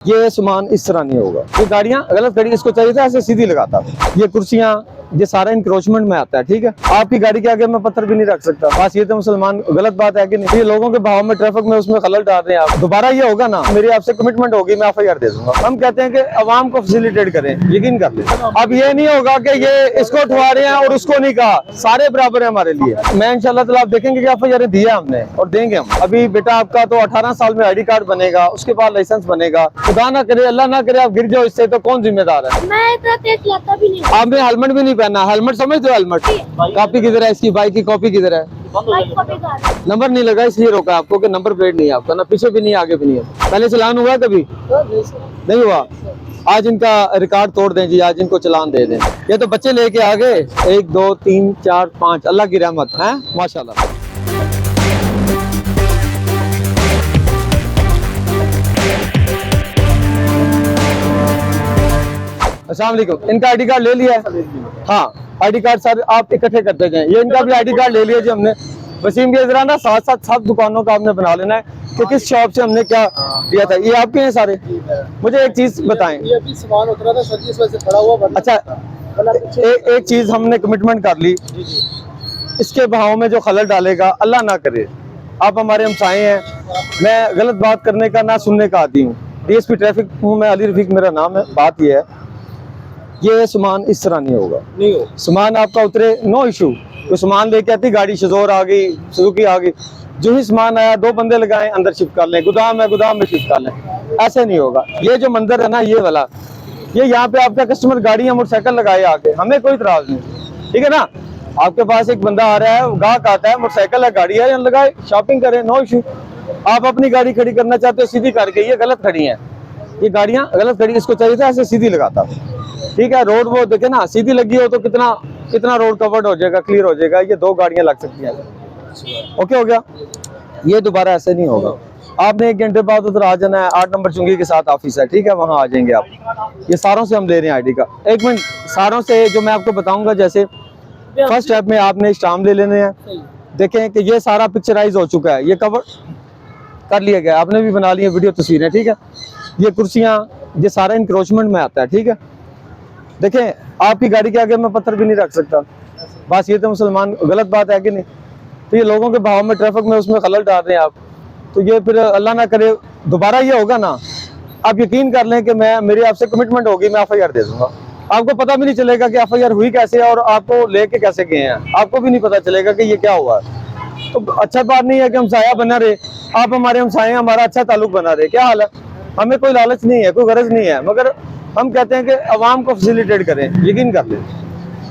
ये सामान इस तरह नहीं होगा। ये गाड़ियां गलत खड़ी, इसको चाहिए था ऐसे सीधी लगाता। ये कुर्सियां, ये सारा इंक्रोचमेंट में आता है। ठीक है, आपकी गाड़ी के आगे मैं पत्थर भी नहीं रख सकता। बस ये तो मुसलमान गलत बात है कि नहीं? ये लोगों के भाव में, ट्रैफिक में, उसमें खलल डाल रहे हैं आप। दोबारा ये होगा ना, मेरी आपसे कमिटमेंट होगी, मैं FIR दे दूंगा। हम कहते हैं कि अवाम को फैसिलिटेट करें, यकीन कर ले। अब ये नहीं होगा कि ये इसको उठवा रहे हैं और उसको नहीं कहा, सारे बराबर है हमारे लिए। मैं इंशाल्लाह ताला आप देखेंगे कि FIR दिया हमने और देंगे हम। अभी बेटा आपका तो 18 साल में ID कार्ड बनेगा, उसके बाद लाइसेंस बनेगा। खुदा ना करे, अल्लाह ना करे आप गिर जाओ इससे, तो कौन जिम्मेदार है? मैं इतना तेज चलाता भी नहीं। आपने हेलमेट भी नहीं पहना। हेलमेट समझते हो? हेलमेट कॉपी किधर है इसकी? बाइक की कॉपी किधर है? नंबर नहीं लगा इसलिए रोका आपको कि नंबर प्लेट नहीं है आपका, ना पीछे भी नहीं आगे भी नहीं है। पहले चलान हुआ कभी? नहीं हुआ। आज इनका रिकॉर्ड तोड़ दें जी, आज इनको चलान दे दें। ये तो बच्चे लेके आ गए, 1 2 3 4 5, अल्लाह की रहमत है माशाल्लाह। अस्सलाम वालेकुम। इनका ID कार्ड ले लिया है? हाँ, ID कार्ड सर आप इकट्ठे करते जाएं। ये इनका भी ID कार्ड ले लिया जी हमने। वसीम के जरा ना साथ साथ सब दुकानों का आपने बना लेना है कि किस शॉप से हमने क्या दिया था। ये आपके हैं सारे? मुझे एक चीज बताएं। ये अभी सामान उतरा था सर, इस वजह से खड़ा हुआ। अच्छा, एक चीज हमने कमिटमेंट कर ली, इसके भाव में जो खलल डालेगा अल्लाह ना करे। आप हमारे हमसाए हैं, मैं गलत बात करने का ना सुनने का आदी हूँ। DSP ट्रैफिक हूँ मैं, अली रफीक मेरा नाम है। बात ये है, ये सामान इस तरह नहीं होगा। नहीं हो सामान आपका उतरे, नो इशू। तो सामान लेके आती गाड़ी, शजोर आ गई, सुजुकी आ गई, जो ही सामान आया 2 बंदे लगाए, अंदर शिफ्ट कर लें। गोदाम है, गोदाम में शिफ्ट कर लें। ऐसे नहीं होगा। ये जो मंदिर है ना, ये वाला, ये यहाँ पे आपका कस्टमर गाड़ी या मोटरसाइकिल लगाए आके, हमें कोई इतराज नहीं। ठीक है ना? आपके पास एक बंदा आ रहा है, गाहक आता है, मोटरसाइकिल है, गाड़ी है, यहाँ लगाए, शॉपिंग करें, नो इशू। आप अपनी गाड़ी खड़ी करना चाहते हो सीधी करके, ये गलत खड़ी है, ये गाड़ियां गलत खड़ी, इसको चाहिए था ऐसे सीधी लगाता। ठीक है, रोड वो देखे ना, सीधी लगी हो तो कितना कितना रोड कवर्ड हो जाएगा, क्लियर हो जाएगा। ये 2 गाड़ियां लग सकती हैं। ओके हो गया? ये दोबारा ऐसे नहीं होगा। आपने 1 घंटे बाद उधर आ जाना है। 8 नंबर चुंगी के साथ ऑफिस है, ठीक है, वहां आ जाएंगे आप। ये सारों से हम ले रहे हैं ID का। 1 मिनट, सारों से जो मैं आपको बताऊंगा, जैसे फर्स्ट स्टेप में आपने स्टाम्प ले लेने हैं। देखें कि ये सारा पिक्चराइज हो चुका है, ये कवर कर लिया गया, आपने भी बना लिया वीडियो तस्वीरें। ठीक है, ये कुर्सियां, ये सारा इंक्रोचमेंट में आता है। ठीक है, देखें आपकी गाड़ी के आगे मैं पत्थर भी नहीं रख सकता। बस ये तो मुसलमान गलत बात है कि नहीं? तो ये लोगों के भाव में, ट्रैफिक में, उसमें खलल डाल रहे हैं आप। तो ये फिर अल्लाह ना करे दोबारा ये होगा ना, आप यकीन कर लें कि मेरी आपसे कमिटमेंट होगी, मैं FIR दे दूंगा। आपको पता भी नहीं चलेगा कि FIR हुई कैसे है और आपको लेके कैसे गए हैं, आपको भी नहीं पता चलेगा कि ये क्या हुआ है। तो अच्छा बात नहीं है कि हमसाया बना रहे, आप हमारे हमसाए, हमारा अच्छा ताल्लुक बना रहे। क्या हाल है? हमें कोई लालच नहीं है, कोई गरज नहीं है, मगर हम कहते हैं कि अवाम को फैसिलिटेट करें, यकीन कर लें।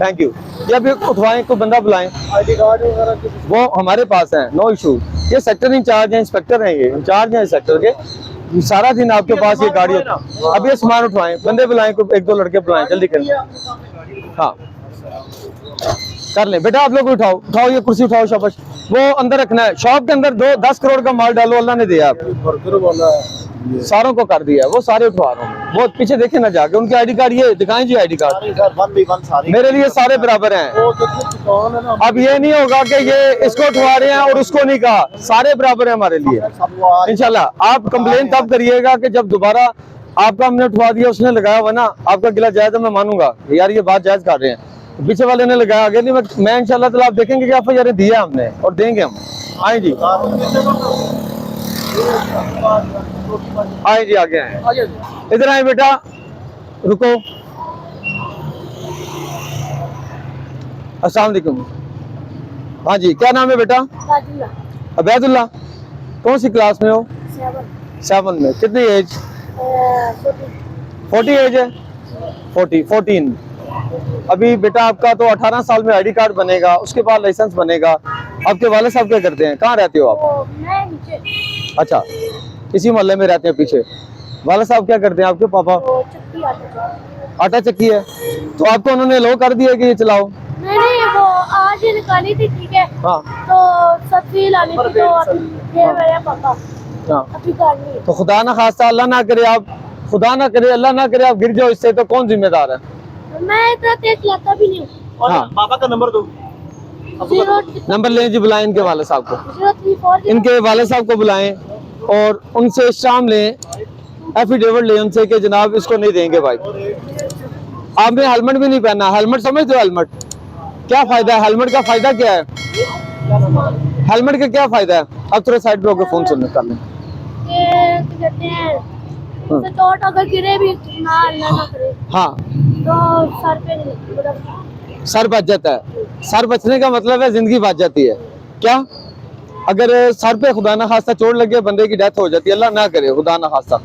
Thank you. या भी उठवाएं, कोई बंदा बुलाएं, ID कार्ड वगैरह वो हमारे पास है, नो इशू। ये सेक्टर इंचार्ज हैं, इंस्पेक्टर हैं, ये इंचार्ज हैं सेक्टर के। सारा दिन आपके पास ये गाड़ी होती है। अब ये सामान उठवाएं, बंदे बुलाएं, कोई 1 2 लड़के बुलाएं, जल्दी करें। हाँ कर लें बेटा, आप लोग उठाओ, उठाओ ये कुर्सी उठाओ, शाबाश। वो अंदर रखना है, शॉप के अंदर 10 करोड़ का माल डालो, अल्लाह ने दिया आपको। वर्कर वाला है, सारों को कर दिया, वो सारे उठवा रहा हूँ। वो पीछे देखे ना जाके, उनके ID कार्ड ये दिखाएं जी। ID कार्ड मेरे लिए सारे बराबर हैं। वो देखिए दुकान है ना। अब ये नहीं होगा कि ये इसको उठवा रहे हैं और उसको नहीं कहा, सारे बराबर है हमारे लिए इंशाल्लाह। आप कंप्लेन तब करिएगा कि जब दोबारा आपका हमने उठवा दिया, उसने लगाया हुआ ना, आपका गिला जायज है, मैं मानूंगा यार ये बात जायज कर रहे हैं, पीछे वाले ने लगाया आगे नहीं। मैं इंशाल्लाह ताला आप देखेंगे कि FIR दिया हमने और देंगे हम। आए जी, आए जी, आगे आए, इधर आए बेटा, रुको। अस्सलाम वालेकुम। हाँ जी, क्या नाम है बेटा? अबैदुल्ला। कौन सी क्लास में हो? 7 में। कितनी एज? 40 एज है? 14। अभी बेटा आपका तो 18 साल में ID कार्ड बनेगा, उसके बाद लाइसेंस बनेगा। आपके वाले साहब क्या करते हैं? कहाँ रहते हो आप? अच्छा, इसी मोहल्ले में रहते हैं पीछे। वाले साहब क्या करते हैं आपके? पापा आटा चक्की है। तो आपको उन्होंने लो कर दिया कि ये चलाओ? नहीं, वो आज निकाली थी। ठीक है, हाँ, तो सब्जी लानी थी, तो ये मेरे पापा हाँ। अभी करनी। तो खुदा ना खास्ता, अल्लाह ना करे आप, खुदा ना करे, अल्लाह ना करे आप गिर जाओ इससे, तो कौन जिम्मेदार है? मैं इतना तेज चलाता भी नहीं। हाँ, पापा का नंबर दो। नंबर लें जी, बुलाएं इनके वाले साहब को, 034 इनके वाले साहब को बुलाएं और उनसे स्टाम्प लें एफिडेविट ले उनसे कि जनाब इसको नहीं देंगे भाई। आपने हेलमेट भी नहीं पहना। हेलमेट समझते हो? हेलमेट क्या फायदा है? हेलमेट का फायदा क्या है? हेलमेट का क्या फायदा है? अब थोड़ा साइड पे होकर फोन सुनने कर लें। ये क्या कहते हैं, तो चोट अगर गिरे भी ना, अल्लाह ना करे, हाँ, तो सर पे नहीं लगती, मतलब सर बच जाता है। सर बचने का मतलब है जिंदगी बच जाती है। क्या? अगर सर पे खुदा ना खास्ता चोट लगे, बंदे की डेथ हो जाती है, अल्लाह ना करे खुदा ना खास्ता।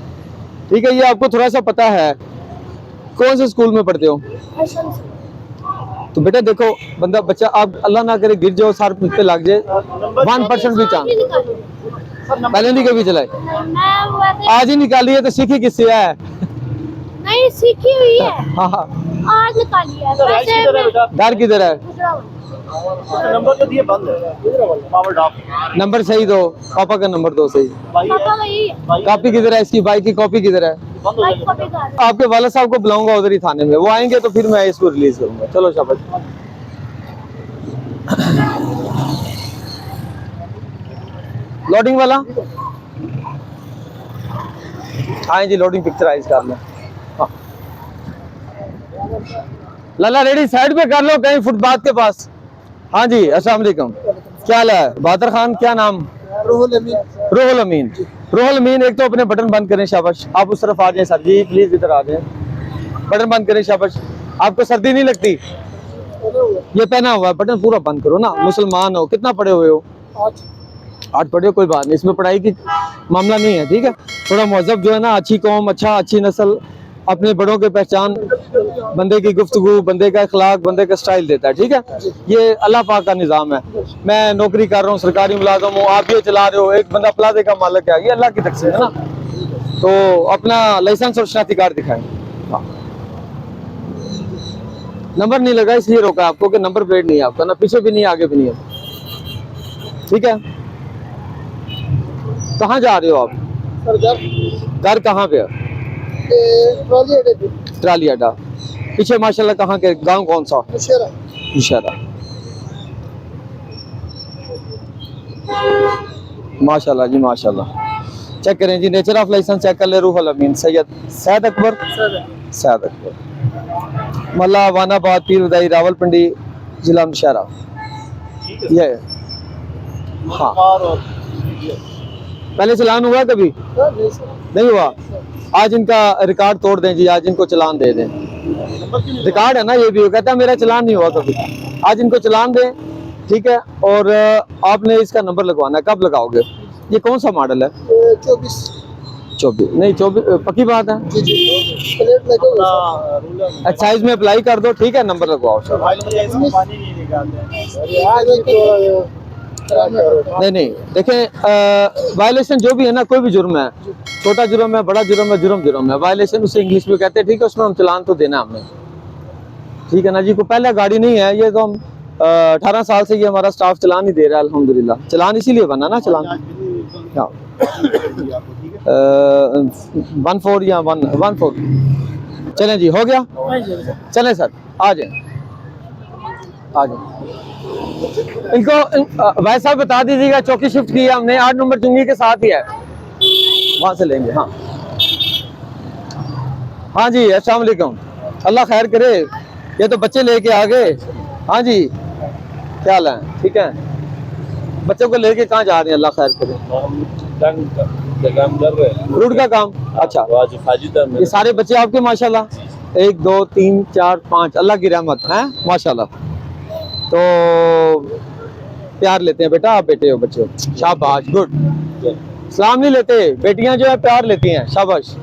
ठीक है, ये आपको थोड़ा सा पता है। कौन से स्कूल में पढ़ते हो? ऐसा नहीं। तो बेटा देखो, बंदा बच्चा आप अल्लाह ना करे गिर जाओ, सर पे लग जाए, 1% भी चांस। नहीं निकाली। पहले नहीं कभी चलाए, मैं वैसे आज ही निकाली है तो सीखी किससे है? नहीं सीखी हुई है, हाँ हाँ। आज निकाली है। राइट वैसे किधर है बेटा? घर किधर है? नंबर तो दिए बंद है, पावर डॉक नंबर सही दो, पापा का नंबर दो सही। भाई पापा है, का यही है, भाई कॉपी किधर है? इसकी बाइक की कॉपी किधर है? बंद हो बाइक जाएगा। कॉपी कर। आपके वाला साहब को बुलाऊंगा उधर ही थाने में, वो आएंगे तो फिर मैं इसको रिलीज करूंगा। चलो शाबाश। लोडिंग वाला हाँ जी, लोडिंग पिक्चराइज कर लो। हाँ। लाला रेडी साइड पे कर लो, कहीं फुटपाथ के पास। हाँ जी, अस्सलाम वालेकुम। क्या हाल है? बहादुर खान, क्या नाम? रोहुल अमीन। रोहुल अमीन। रोहुल अमीन, एक तो अपने बटन बंद करें, शाबाश। आप उस तरफ आ जाएं सर जी, प्लीज इधर आ जाएं। बटन बंद करें, शाबाश। आपको सर्दी नहीं लगती? ये पहना हुआ है, बटन पूरा बंद करो ना। मुसलमान हो, कितना पढ़े हुए हो? 8 पढ़े हो, कोई बात नहीं, इसमें पढ़ाई की मामला नहीं है। ठीक है, थोड़ा मौजब जो है ना, अच्छी कौम, अच्छी नस्ल, अपने बड़ों के पहचान, बंदे की गुफ्तगू, बंदे का अखलाक, बंदे का स्टाइल देता है। ठीक है, ये अल्लाह पाक का निज़ाम है। मैं नौकरी कर रहा हूँ, सरकारी मुलाजम हूँ, आप ये चला रहे हो, एक बंदा प्लाजे का मालिक है, ये अल्लाह की तकसीर है ना। तो अपना लाइसेंस और शनाख्ती कार्ड दिखाएं। हाँ। नंबर नहीं लगा इसलिए रोका आपको कि नंबर प्लेट नहीं है आपका, ना पीछे भी नहीं आगे भी नहीं है। ठीक है, कहाँ जा रहे हो आप? सर घर घर कहाँ पे है? ट्रॉली अड्डे पे ट्राली अड्डा पीछे। माशाल्लाह, कहाँ के गांव कौन सा? मुशेरा। इशारा। माशाल्लाह जी माशाल्लाह। चेक करें जी, नेचर ऑफ लाइसेंस चेक कर ले। रूहुल अमीन सैयद अकबर, सैयद अकबर, मल्ला वानाबाद, पीर उदाई, रावलपिंडी, जिला नौशहरा। ये हाँ, और पहले चलान हुआ कभी? नहीं हुआ। आज इनका रिकॉर्ड तोड़ दें जी, आज इनको चलान दे दें। रिकॉर्ड है ना, ये भी वो कहता है मेरा चलान नहीं हुआ कभी। आज इनको चलान दें, ठीक है। और आपने इसका नंबर लगवाना है, कब लगाओगे? ये कौन सा मॉडल है? 24 नहीं 24 पक्की बात है। जी जी प्लेट लगे हुए एक्साइज में अप्लाई कर दो, ठीक है, नंबर लगवाओ सर। पानी नहीं निकालते नहीं नहीं, देखें वायलेशन जो भी है ना, कोई भी जुर्म है, छोटा जुर्म है, बड़ा जुर्म है, जुर्म है, वायलेशन उसे इंग्लिश में कहते हैं। ठीक है, उसमें हम चलान तो देना हमने, ठीक है ना जी। को पहले गाड़ी नहीं है, ये तो हम 18 साल से ये हमारा स्टाफ चलान ही दे रहा है अल्हम्दुलिल्लाह। चलान इसीलिए बना ना, चलान 14 या 114। चलें जी, हो गया। चलें सर, आ जाए आ जाए। इनको भाई साहब बता दीजिएगा, चौकी शिफ्ट की है हमने, 8 नंबर चुंगी के साथ ही है, वहां से लेंगे। हाँ हाँ जी, अस्सलाम वालेकुम, अल्लाह खैर करे। ये तो बच्चे लेके आ गए। हाँ जी, क्या हाल है? ठीक है, बच्चों को लेके कहाँ जा रहे हैं? अल्लाह खैर करे। रूट का काम, अच्छा। ये सारे बच्चे आपके माशाल्लाह, 1 2 3 4 5, अल्लाह की रहमत है माशाल्लाह। तो प्यार लेते हैं बेटा, आप बेटे हो, बच्चे हो, शाबाश, गुड। सलाम नहीं लेते, बेटियां जो है प्यार लेती हैं, शाबाश।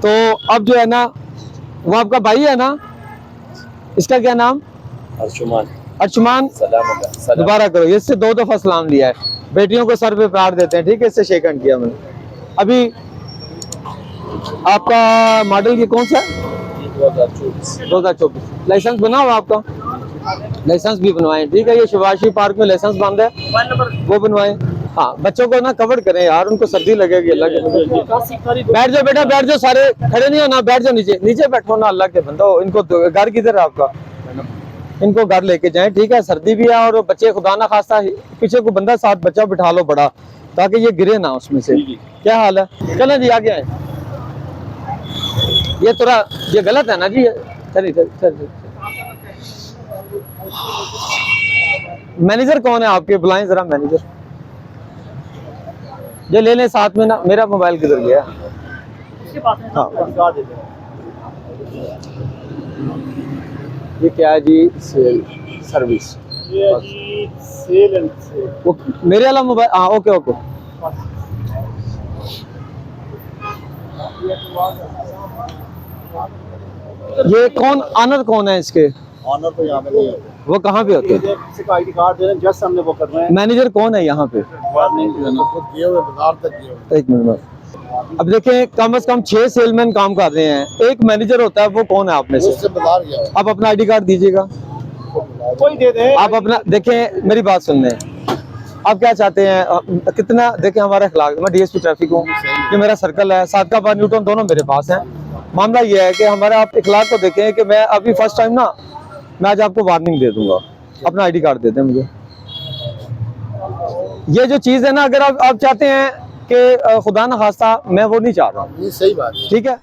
तो अब जो है ना, वो आपका भाई है ना, इसका क्या नाम? अर्जुमान। अर्जुमान, दोबारा करो, इससे 2 दफा सलाम लिया है। बेटियों को सर पे प्यार देते हैं, ठीक है, इससे शेक हैंड किया मैंने। अभी आपका मॉडल ये कौन सा है? 2024। लाइसेंस बना हुआ आपका? लाइसेंस भी बनवाएं, ठीक है। ये शिवाशी पार्क में लाइसेंस बंद है, वो बनवाएं। हाँ, बच्चों को ना कवर करें यार, उनको सर्दी लगेगी। अल्लाह के बंदो, बैठ जाओ बेटा, बैठ जाओ, सारे खड़े नहीं हो ना, बैठ जाओ, नीचे नीचे बैठो ना, अल्लाह के बंदो। इनको घर किधर है आपका? इनको घर लेके जाएं, ठीक है, सर्दी भी है। और बच्चे खुदा ना खास्ता पीछे को बंदा साथ बच्चा बिठा लो बड़ा, ताकि ये गिरे ना उसमें से। क्या हाल है? चलो जी, आगे आए। ये थोड़ा ये गलत है ना जी। चलिए चलिए। मैनेजर कौन है आपके, बुलाएं जरा मैनेजर। ये ले लें साथ में ना, मेरा मोबाइल किधर गया? इसके पास में हाँ। अधिकार देते हैं। ये क्या है जी? Sale service. ये है जी सेल एंड सेल। वो मेरे वाला मोबाइल, हाँ ओके ओके। ये कौन ऑनर कौन है इसके? ऑनर तो यहाँ पे नहीं है। वो कहाँ पे होते हैं? ये किसी का आईडी कार्ड दे रहे हैं, जस्ट हमने वो कर रहे हैं। मैनेजर कौन है यहाँ पे? वार्निंग खुद दिए हुए बाजार तक दिए हुए। एक मिनट में। अब देखें कम से कम 6 सेलमैन काम कर रहे हैं, एक मैनेजर होता है, वो कौन है आप में से? उससे बाजार गया आप अपना आईडी कार्ड दीजिएगा। कोई दे दे। आप अपना देखें, मेरी बात सुन लें। आप क्या चाहते हैं? कितना देखें हमारा अखलाक, मैं डीएसपी ट्रैफिक हूँ, ये मेरा सर्कल है, सादका बार न्यूटन दोनों मेरे पास हैं। मामला ये है कि हमारा आप अखलाक को देखें कि मैं अभी फर्स्ट टाइम ना, मैं आज आपको वार्निंग दे दूंगा। अपना आईडी कार्ड दे दें मुझे। ये जो चीज़ है ना, अगर आप चाहते हैं कि खुदा न खास्ता, मैं वो नहीं चाह रहा हूँ। ये सही बात है। ठीक है।